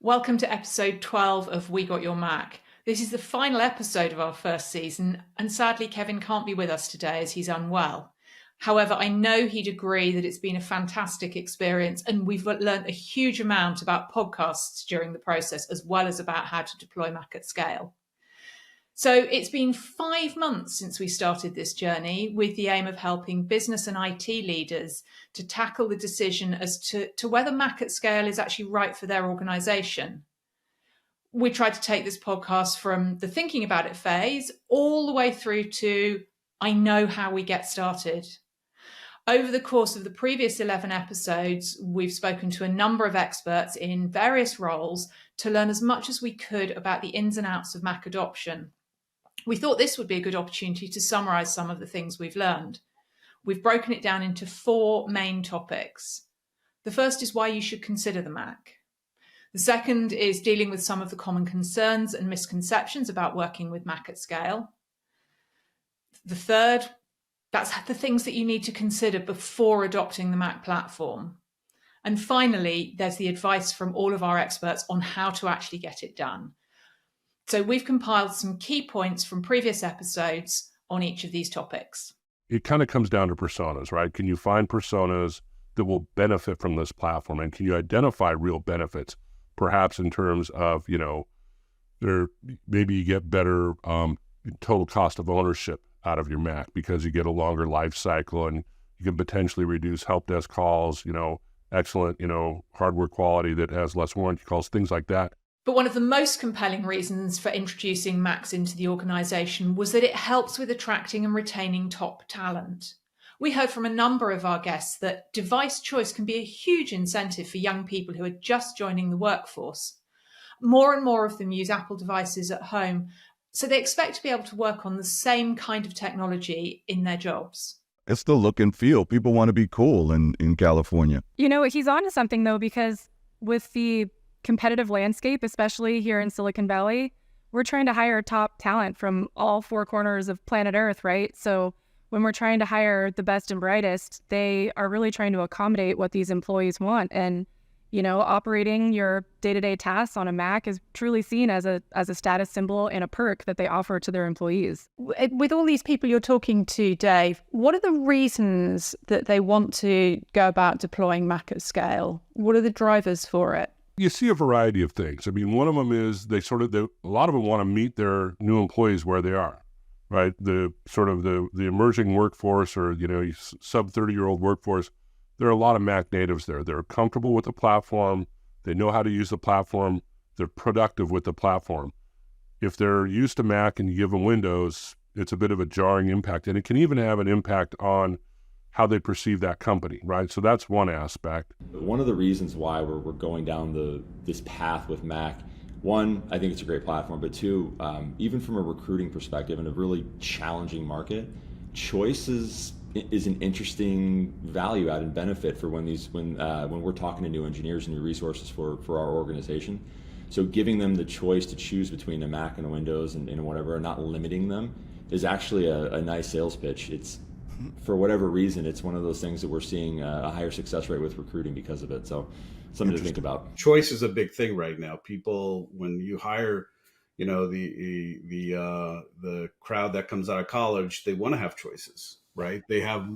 Welcome to episode 12 of We Got Your Mac. This is the final episode of our first season, and sadly Kevin can't be with us today as he's unwell. However, I know he'd agree that it's been a fantastic experience and we've learned a huge amount about podcasts during the process, as well as about how to deploy Mac at scale. So it's been 5 months since we started this journey with the aim of helping business and IT leaders to tackle the decision as to whether Mac at scale is actually right for their organization. We tried to take this podcast from the thinking about it phase all the way through to I know how we get started. Over the course of the previous 11 episodes, we've spoken to a number of experts in various roles to learn as much as we could about the ins and outs of Mac adoption. We thought this would be a good opportunity to summarize some of the things we've learned. We've broken it down into 4 main topics. The first is why you should consider the Mac. The second is dealing with some of the common concerns and misconceptions about working with Mac at scale. The third, that's the things that you need to consider before adopting the Mac platform. And finally, there's the advice from all of our experts on how to actually get it done. So we've compiled some key points from previous episodes on each of these topics. It kind of comes down to personas, right? Can you find personas that will benefit from this platform? And can you identify real benefits, perhaps in terms of, maybe you get better total cost of ownership out of your Mac because you get a longer life cycle and you can potentially reduce help desk calls, excellent, hardware quality that has less warranty calls, things like that. But one of the most compelling reasons for introducing Macs into the organisation was that it helps with attracting and retaining top talent. We heard from a number of our guests that device choice can be a huge incentive for young people who are just joining the workforce. More and more of them use Apple devices at home, so they expect to be able to work on the same kind of technology in their jobs. It's the look and feel. People want to be cool in California. He's on to something, though, because with the competitive landscape, especially here in Silicon Valley, we're trying to hire top talent from all 4 corners of planet Earth, right? So when we're trying to hire the best and brightest, they are really trying to accommodate what these employees want. And, operating your day-to-day tasks on a Mac is truly seen as a status symbol and a perk that they offer to their employees. With all these people you're talking to, Dave, what are the reasons that they want to go about deploying Mac at scale? What are the drivers for it? You see a variety of things. I mean, one of them is a lot of them want to meet their new employees where they are, right? The emerging workforce or, sub 30-year-old workforce, there are a lot of Mac natives there. They're comfortable with the platform. They know how to use the platform. They're productive with the platform. If they're used to Mac and you give them Windows, it's a bit of a jarring impact. And it can even have an impact on how they perceive that company, right? So that's one aspect. One of the reasons why we're going down this path with Mac, one, I think it's a great platform, but two, even from a recruiting perspective in a really challenging market, choice is an interesting value add and benefit for when we're talking to new engineers and new resources for our organization. So giving them the choice to choose between a Mac and a Windows and whatever, and not limiting them, is actually a nice sales pitch. It's, for whatever reason, it's one of those things that we're seeing a higher success rate with recruiting because of it. So something to think about. Choice is a big thing right now. People, when you hire, the crowd that comes out of college, they want to have choices, right? They have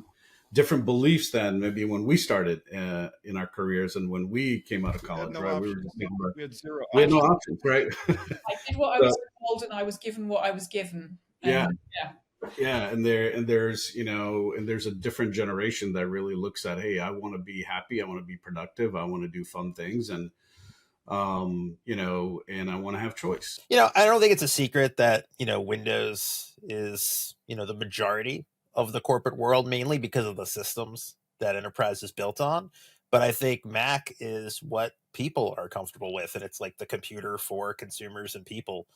different beliefs than maybe when we started in our careers and when we came out of college, right? We had no options, right? I did what I was told and I was given what I was given. Yeah, and there's a different generation that really looks at, hey, I want to be happy, I want to be productive, I want to do fun things, and and I want to have choice. I don't think it's a secret that Windows is the majority of the corporate world, mainly because of the systems that enterprise is built on. But I think Mac is what people are comfortable with, and it's like the computer for consumers and people.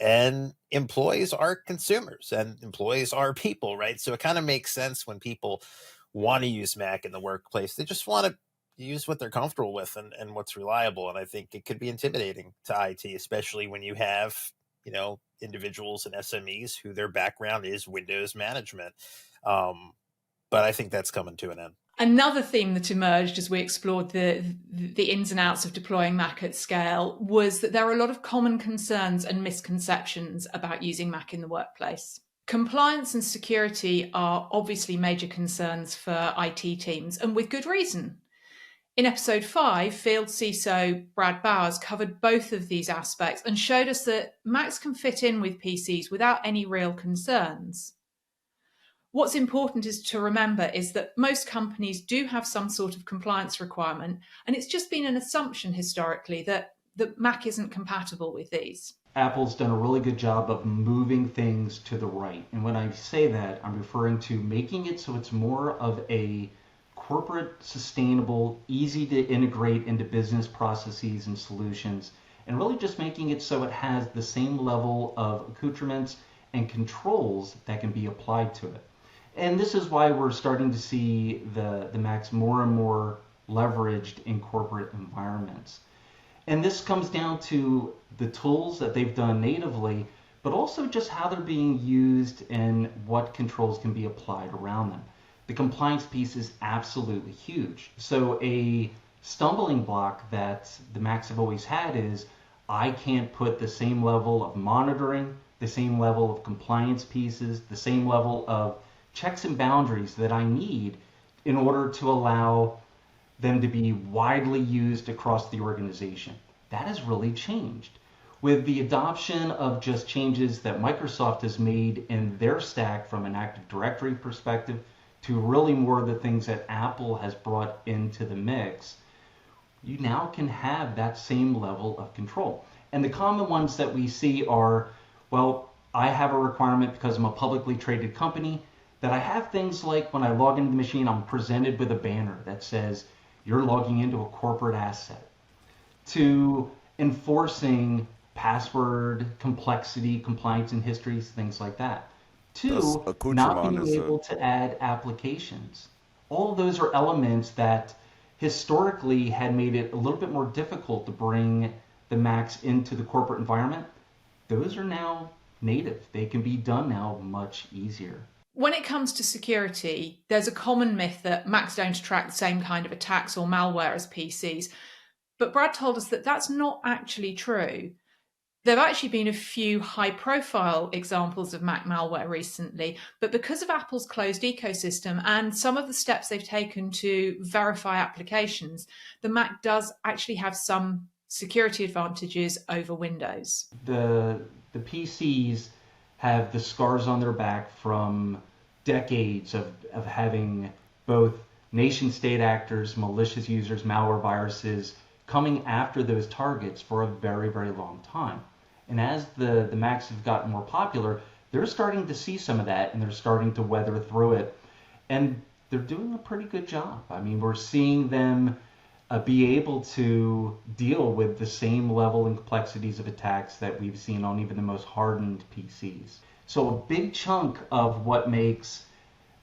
And employees are consumers and employees are people, right? So it kind of makes sense when people want to use Mac in the workplace. They just want to use what they're comfortable with and what's reliable. And I think it could be intimidating to IT, especially when you have, individuals and SMEs who their background is Windows management. But I think that's coming to an end. Another theme that emerged as we explored the ins and outs of deploying Mac at scale was that there are a lot of common concerns and misconceptions about using Mac in the workplace. Compliance and security are obviously major concerns for IT teams, and with good reason. In episode 5, Field CISO Brad Bowers covered both of these aspects and showed us that Macs can fit in with PCs without any real concerns. What's important is to remember is that most companies do have some sort of compliance requirement, and it's just been an assumption historically that Mac isn't compatible with these. Apple's done a really good job of moving things to the right. And when I say that, I'm referring to making it so it's more of a corporate, sustainable, easy to integrate into business processes and solutions, and really just making it so it has the same level of accoutrements and controls that can be applied to it. And this is why we're starting to see the Macs more and more leveraged in corporate environments. And this comes down to the tools that they've done natively, but also just how they're being used and what controls can be applied around them. The compliance piece is absolutely huge. So a stumbling block that the Macs have always had is I can't put the same level of monitoring, the same level of compliance pieces, the same level of checks and boundaries that I need in order to allow them to be widely used across the organization. That has really changed. With the adoption of just changes that Microsoft has made in their stack from an Active Directory perspective to really more of the things that Apple has brought into the mix, you now can have that same level of control. And the common ones that we see are, well, I have a requirement because I'm a publicly traded company that I have things like when I log into the machine, I'm presented with a banner that says, you're logging into a corporate asset, to enforcing password complexity, compliance and histories, things like that, to not being able to add applications. All of those are elements that historically had made it a little bit more difficult to bring the Macs into the corporate environment. Those are now native. They can be done now much easier. When it comes to security, there's a common myth that Macs don't attract the same kind of attacks or malware as PCs. But Brad told us that that's not actually true. There have actually been a few high-profile examples of Mac malware recently, but because of Apple's closed ecosystem and some of the steps they've taken to verify applications, the Mac does actually have some security advantages over Windows. The PCs have the scars on their back from decades of having both nation-state actors, malicious users, malware viruses coming after those targets for a very, very long time. And as the Macs have gotten more popular, they're starting to see some of that and they're starting to weather through it. And they're doing a pretty good job. I mean, we're seeing them be able to deal with the same level and complexities of attacks that we've seen on even the most hardened PCs. So a big chunk of what makes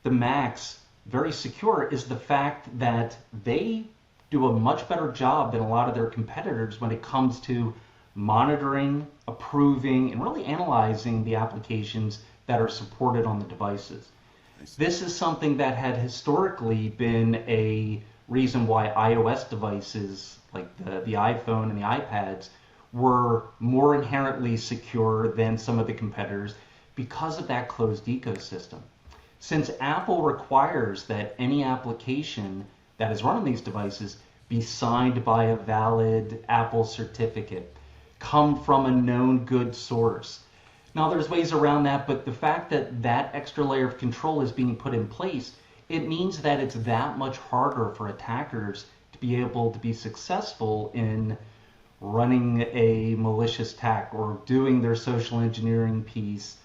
the Macs very secure is the fact that they do a much better job than a lot of their competitors when it comes to monitoring, approving, and really analyzing the applications that are supported on the devices. This is something that had historically been a reason why iOS devices like the iPhone and the iPads were more inherently secure than some of the competitors because of that closed ecosystem. Since Apple requires that any application that is run on these devices be signed by a valid Apple certificate, come from a known good source. Now there's ways around that, but the fact that that extra layer of control is being put in place, it means that it's that much harder for attackers to be able to be successful in running a malicious attack or doing their social engineering piece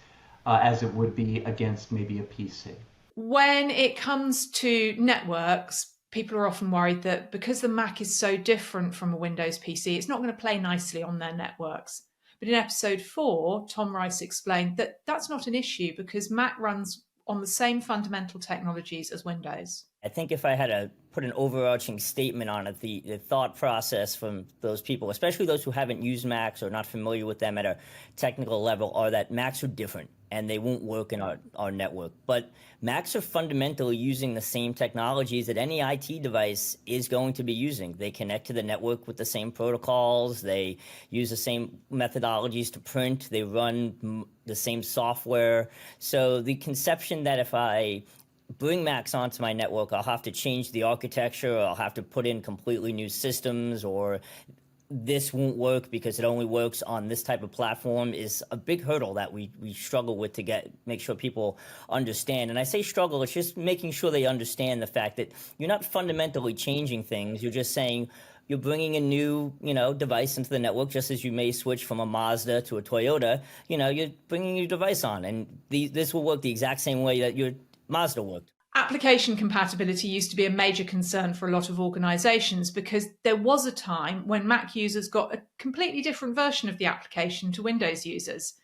as it would be against maybe a PC. When it comes to networks, people are often worried that because the Mac is so different from a Windows PC, it's not going to play nicely on their networks. But in episode 4, Tom Rice explained that that's not an issue because Mac runs on the same fundamental technologies as Windows. I think if I had to put an overarching statement on it, the thought process from those people, especially those who haven't used Macs or not familiar with them at a technical level, are that Macs are different and they won't work in our network. But Macs are fundamentally using the same technologies that any IT device is going to be using. They connect to the network with the same protocols. They use the same methodologies to print. They run the same software. So the conception that if I bring Macs onto my network, I'll have to change the architecture, or I'll have to put in completely new systems, or this won't work because it only works on this type of platform, is a big hurdle that we struggle with to make sure people understand. And I say struggle, it's just making sure they understand the fact that you're not fundamentally changing things. You're just saying you're bringing a new, device into the network, just as you may switch from a Mazda to a Toyota. You're bringing your device on, and this will work the exact same way that your Mazda worked. Application compatibility used to be a major concern for a lot of organisations because there was a time when Mac users got a completely different version of the application to Windows users.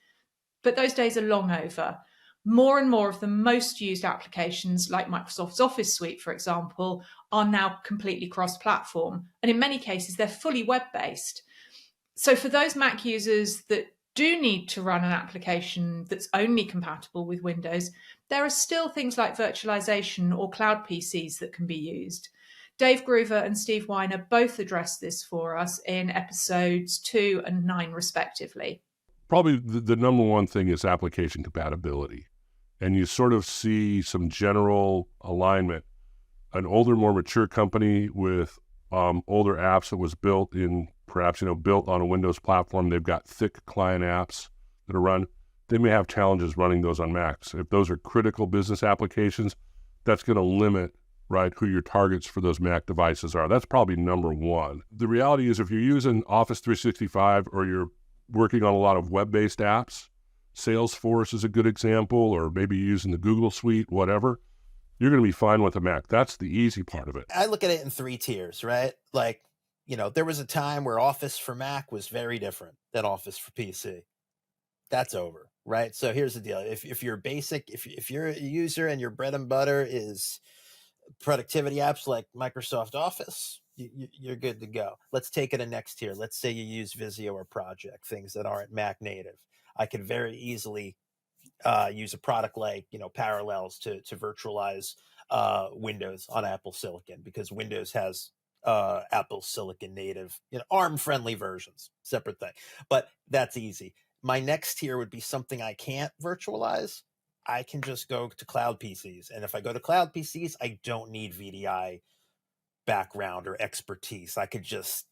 But those days are long over. More and more of the most used applications, like Microsoft's Office suite, for example, are now completely cross-platform. And in many cases, they're fully web-based. So for those Mac users that do need to run an application that's only compatible with Windows, there are still things like virtualization or cloud PCs that can be used. Dave Groover and Steve Weiner both addressed this for us in episodes 2 and 9, respectively. Probably the number one thing is application compatibility. And you sort of see some general alignment. An older, more mature company with older apps that was built in, perhaps, built on a Windows platform, they've got thick client apps that are run. They may have challenges running those on Macs. If those are critical business applications, that's going to limit, right, who your targets for those Mac devices are. That's probably number one. The reality is if you're using Office 365 or you're working on a lot of web-based apps, Salesforce is a good example, or maybe using the Google Suite, whatever, you're going to be fine with a Mac. That's the easy part of it. I look at it in 3 tiers, right? Like, there was a time where Office for Mac was very different than Office for PC. That's over, right? So here's the deal. If you're basic, if you're a user and your bread and butter is productivity apps like Microsoft Office, you're good to go. Let's take it a next tier. Let's say you use Visio or Project, things that aren't Mac native. I could very easily use a product like, Parallels to virtualize Windows on Apple Silicon, because Windows has Apple Silicon native, ARM-friendly versions, separate thing. But that's easy. My next tier would be something I can't virtualize. I can just go to cloud PCs. And if I go to cloud PCs, I don't need VDI background or expertise. I could just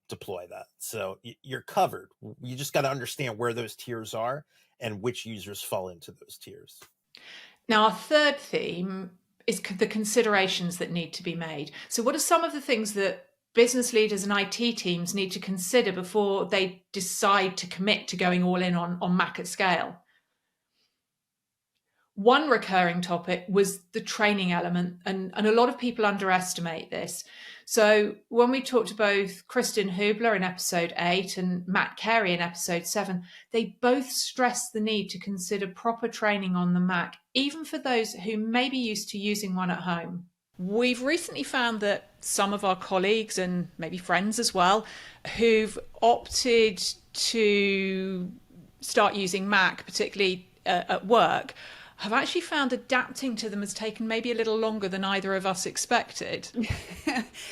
deploy that. So you're covered. You just got to understand where those tiers are and which users fall into those tiers. Now, our third theme is the considerations that need to be made. So what are some of the things that business leaders and IT teams need to consider before they decide to commit to going all in on Mac at scale? One recurring topic was the training element, and a lot of people underestimate this. So when we talked to both Kristen Hubler in episode 8 and Matt Carey in episode 7, they both stressed the need to consider proper training on the Mac, even for those who may be used to using one at home. We've recently found that some of our colleagues and maybe friends as well who've opted to start using Mac, particularly at work, have actually found adapting to them has taken maybe a little longer than either of us expected.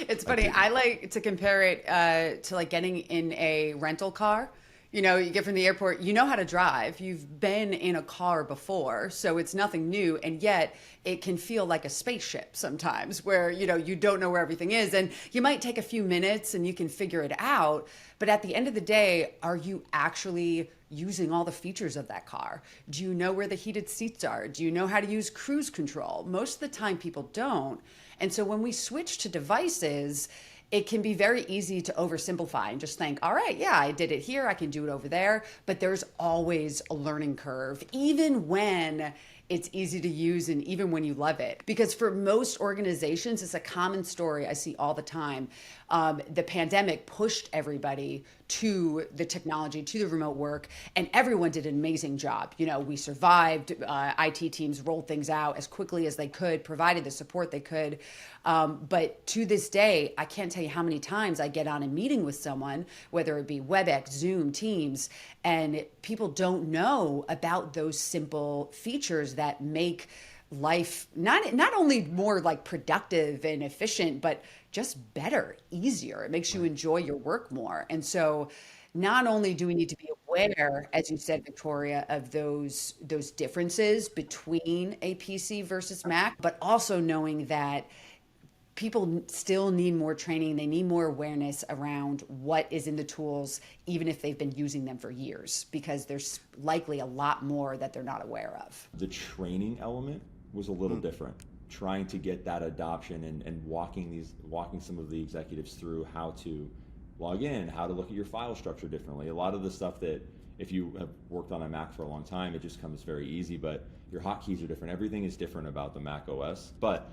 It's funny. I like to compare it to like getting in a rental car. You get from the airport, you know how to drive. You've been in a car before, so it's nothing new. And yet it can feel like a spaceship sometimes where, you don't know where everything is. And you might take a few minutes and you can figure it out. But at the end of the day, are you actually using all the features of that car? Do you know where the heated seats are? Do you know how to use cruise control? Most of the time people don't. And so when we switch to devices, it can be very easy to oversimplify and just think, all right, yeah, I did it here, I can do it over there. But there's always a learning curve, even when it's easy to use and even when you love it. Because for most organizations, it's a common story I see all the time. The pandemic pushed everybody to the technology, to the remote work, and everyone did an amazing job. You know, we survived. IT teams rolled things out as quickly as they could, provided the support they could. But to this day, I can't tell you how many times I get on a meeting with someone, whether it be WebEx, Zoom, Teams, and people don't know about those simple features that make life not only more like productive and efficient, but just better, easier. It makes you enjoy your work more. And so not only do we need to be aware, as you said, Victoria, of those differences between a PC versus Mac, but also knowing that people still need more training. They need more awareness around what is in the tools, even if they've been using them for years, because there's likely a lot more that they're not aware of. The training element was a little different. Trying to get that adoption and walking some of the executives through how to log in, how to look at your file structure differently. A lot of the stuff that if you have worked on a Mac for a long time, it just comes very easy, but your hotkeys are different. Everything is different about the Mac OS, but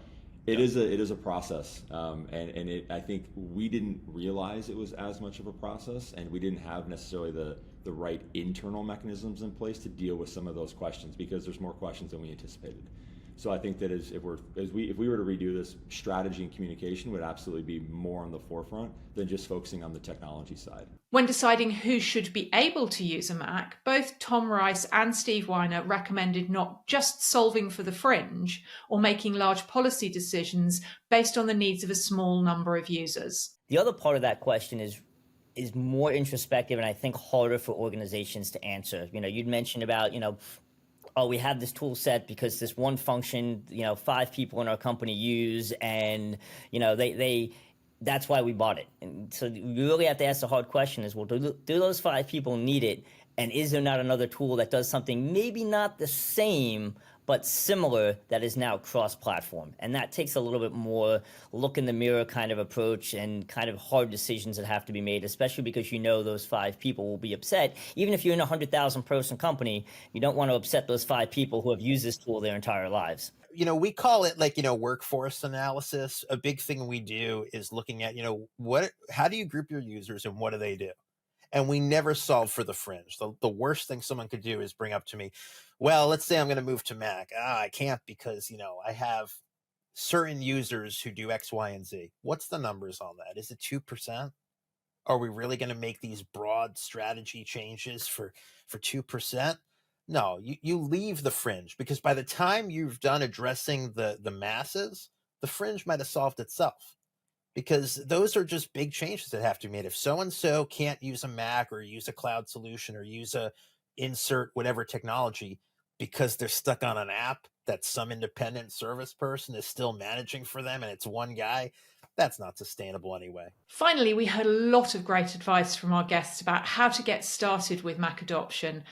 it is a process, and I think we didn't realize it was as much of a process, and we didn't have necessarily the right internal mechanisms in place to deal with some of those questions, because there's more questions than we anticipated. So I think that if we were to redo this, strategy and communication would absolutely be more on the forefront than just focusing on the technology side. When deciding who should be able to use a Mac, both Tom Rice and Steve Weiner recommended not just solving for the fringe or making large policy decisions based on the needs of a small number of users. The other part of that question is more introspective and I think harder for organizations to answer. You know, you'd mentioned about, oh, we have this tool set because this one function, 5 people in our company use, and, that's why we bought it. And so you really have to ask the hard question is, well, do those 5 people need it? And is there not another tool that does something maybe not the same, but similar, that is now cross-platform? And that takes a little bit more look in the mirror kind of approach and kind of hard decisions that have to be made, especially because those 5 people will be upset. Even if you're in a 100,000 person company, you don't want to upset those 5 people who have used this tool their entire lives. We call it workforce analysis. A big thing we do is looking at, how do you group your users and what do they do? And we never solve for the fringe. The worst thing someone could do is bring up to me, well, let's say I'm going to move to Mac. I can't because, I have certain users who do X, Y, and Z. What's the numbers on that? Is it 2%? Are we really going to make these broad strategy changes for 2%? No, you leave the fringe, because by the time you've done addressing the masses, the fringe might have solved itself. Because those are just big changes that have to be made. If so-and-so can't use a Mac or use a cloud solution or use a insert whatever technology because they're stuck on an app that some independent service person is still managing for them and it's one guy, that's not sustainable anyway. Finally, we heard a lot of great advice from our guests about how to get started with Mac adoption.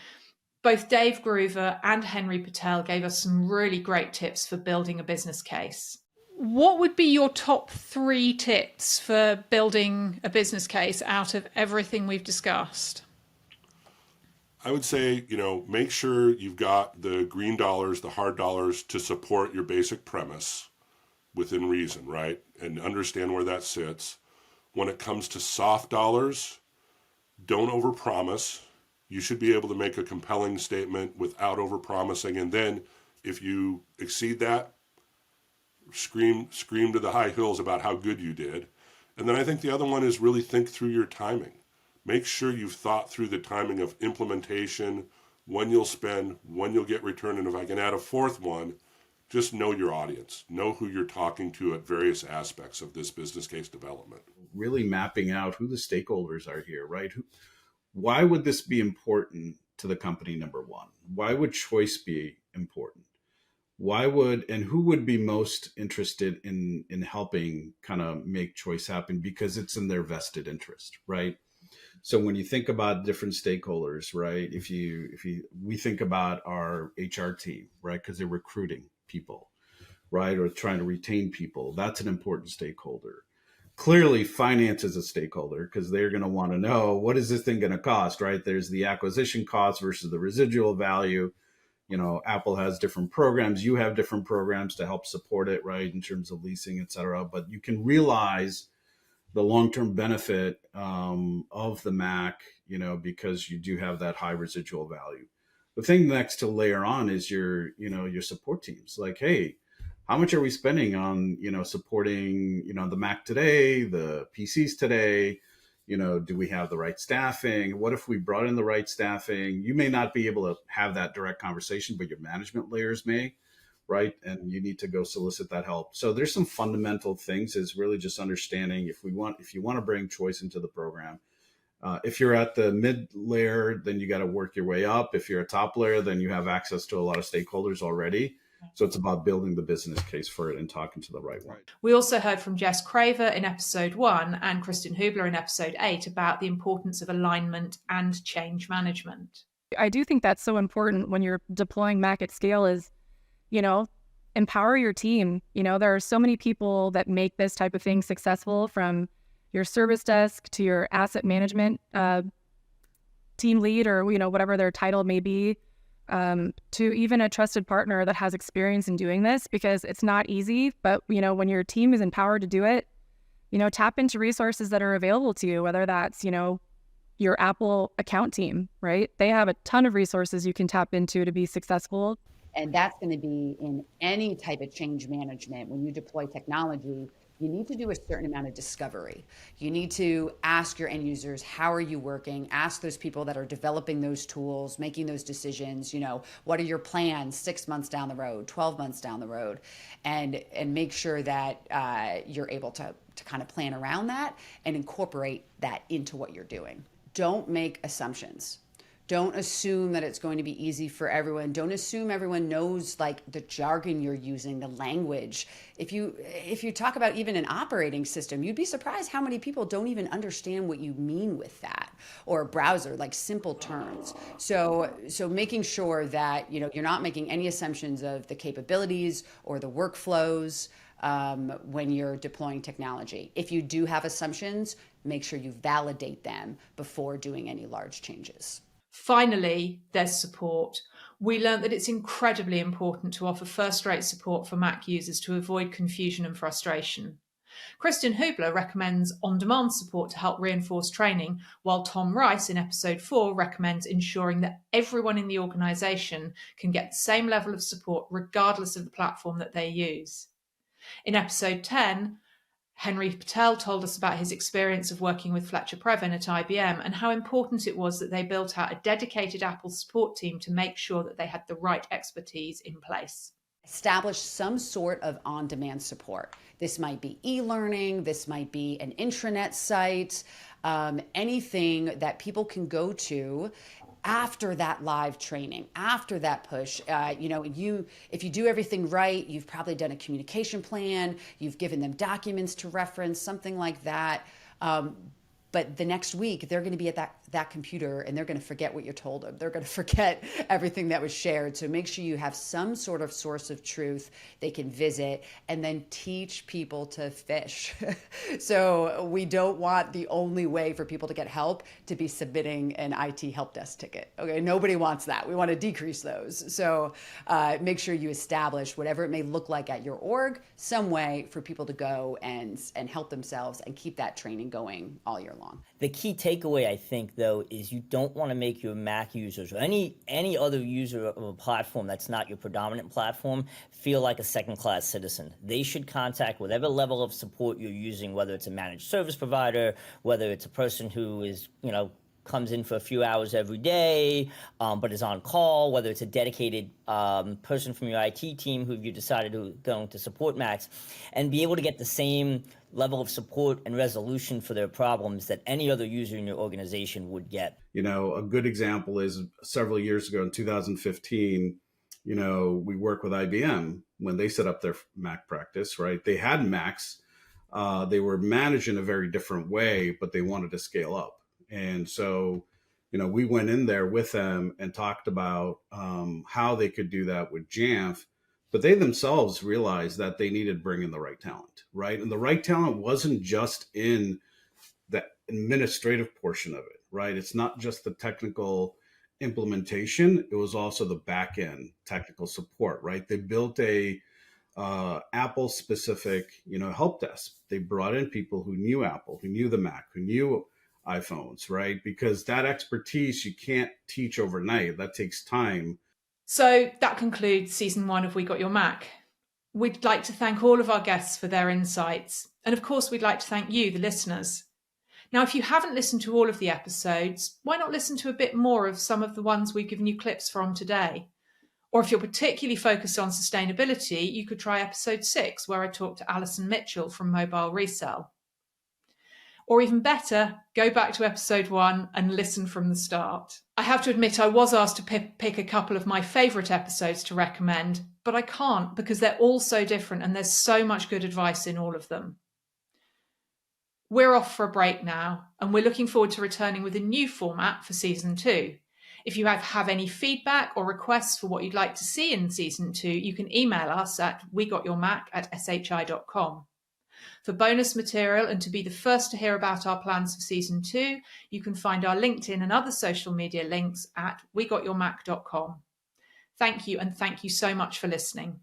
Both Dave Groover and Henry Patel gave us some really great tips for building a business case. What would be your top 3 tips for building a business case out of everything we've discussed? I would say, make sure you've got the green dollars, the hard dollars to support your basic premise within reason, right? And understand where that sits. When it comes to soft dollars, don't overpromise. You should be able to make a compelling statement without overpromising. And then if you exceed that, scream to the high hills about how good you did. And then I think the other one is really think through your timing. Make sure you've thought through the timing of implementation, when you'll spend, when you'll get return. And if I can add a 4th one, just know your audience. Know who you're talking to at various aspects of this business case development. Really mapping out who the stakeholders are here, right? Why would this be important to the company, number one? Why would choice be important? Who would be most interested in helping kind of make choice happen, because it's in their vested interest, right? So when you think about different stakeholders, right? We think about our HR team, right? Because they're recruiting people, right? Or trying to retain people. That's an important stakeholder. Clearly, finance is a stakeholder, because they're going to want to know, what is this thing going to cost, right? There's the acquisition cost versus the residual value. Apple has different programs. You have different programs to help support it, right? In terms of leasing, et cetera. But you can realize the long-term benefit of the Mac, because you do have that high residual value. The thing next to layer on is your support teams. Like, hey, how much are we spending on, supporting, the Mac today, the PCs today? Do we have the right staffing? What if we brought in the right staffing? You may not be able to have that direct conversation, but your management layers may, right? And you need to go solicit that help. So there's some fundamental things, is really just understanding if you want to bring choice into the program. If you're at the mid layer, then you got to work your way up. If you're a top layer, then you have access to a lot of stakeholders already. So it's about building the business case for it and talking to the right one. We also heard from Jess Craver in episode 1 and Kristen Hubler in episode 8 about the importance of alignment and change management. I do think that's so important when you're deploying Mac at scale is, empower your team. There are so many people that make this type of thing successful, from your service desk to your asset management team lead, or, whatever their title may be, to even a trusted partner that has experience in doing this, because it's not easy. But, when your team is empowered to do it, tap into resources that are available to you, whether that's, your Apple account team, right? They have a ton of resources you can tap into to be successful. And that's going to be in any type of change management. When you deploy technology, you need to do a certain amount of discovery. You need to ask your end users, how are you working? Ask those people that are developing those tools, making those decisions, what are your plans 6 months down the road, 12 months down the road, and make sure that you're able to kind of plan around that and incorporate that into what you're doing. Don't make assumptions. Don't assume that it's going to be easy for everyone. Don't assume everyone knows like the jargon you're using, the language. If you talk about even an operating system, you'd be surprised how many people don't even understand what you mean with that, or a browser, like simple terms. So making sure that you're not making any assumptions of the capabilities or the workflows when you're deploying technology. If you do have assumptions, make sure you validate them before doing any large changes. Finally, there's support. We learned that it's incredibly important to offer first-rate support for Mac users to avoid confusion and frustration. Kristen Hubler recommends on-demand support to help reinforce training, while Tom Rice in episode 4 recommends ensuring that everyone in the organisation can get the same level of support regardless of the platform that they use. In episode 10, Henry Patel told us about his experience of working with Fletcher Previn at IBM and how important it was that they built out a dedicated Apple support team to make sure that they had the right expertise in place. Establish some sort of on-demand support. This might be e-learning, this might be an intranet site, anything that people can go to after that live training, after that push. If you do everything right, you've probably done a communication plan, you've given them documents to reference, something like that. But the next week, they're going to be at that computer and they're going to forget what you told them. They're going to forget everything that was shared. So make sure you have some sort of source of truth they can visit, and then teach people to fish. So we don't want the only way for people to get help to be submitting an IT help desk ticket. Okay, nobody wants that. We want to decrease those. So make sure you establish, whatever it may look like at your org, some way for people to go and help themselves and keep that training going all year long. The key takeaway, I think, though, is you don't want to make your Mac users or any other user of a platform that's not your predominant platform feel like a second-class citizen. They should contact whatever level of support you're using, whether it's a managed service provider, whether it's a person who is, comes in for a few hours every day, but is on call, whether it's a dedicated person from your IT team who you decided to going to support Macs, and be able to get the same level of support and resolution for their problems that any other user in your organization would get. A good example is several years ago in 2015, we worked with IBM when they set up their Mac practice, right? They had Macs. They were managed in a very different way, but they wanted to scale up. And so, we went in there with them and talked about how they could do that with Jamf, but they themselves realized that they needed to bring in the right talent, right? And the right talent wasn't just in the administrative portion of it, right? It's not just the technical implementation. It was also the back end technical support, right? They built a Apple specific, help desk. They brought in people who knew Apple, who knew the Mac, who knew iPhones, right? Because that expertise you can't teach overnight. That takes time. So that concludes season 1 of We Got Your Mac. We'd like to thank all of our guests for their insights. And of course, we'd like to thank you, the listeners. Now, if you haven't listened to all of the episodes, why not listen to a bit more of some of the ones we've given you clips from today? Or if you're particularly focused on sustainability, you could try episode 6, where I talked to Alison Mitchell from Mobile Resell. Or even better, go back to episode 1 and listen from the start. I have to admit I was asked to pick a couple of my favourite episodes to recommend, but I can't because they're all so different and there's so much good advice in all of them. We're off for a break now, and we're looking forward to returning with a new format for season 2. If you have any feedback or requests for what you'd like to see in season 2, you can email us at wegotyourmac@shi.com. For bonus material and to be the first to hear about our plans for season 2, you can find our LinkedIn and other social media links at wegotyourmac.com. Thank you, and thank you so much for listening.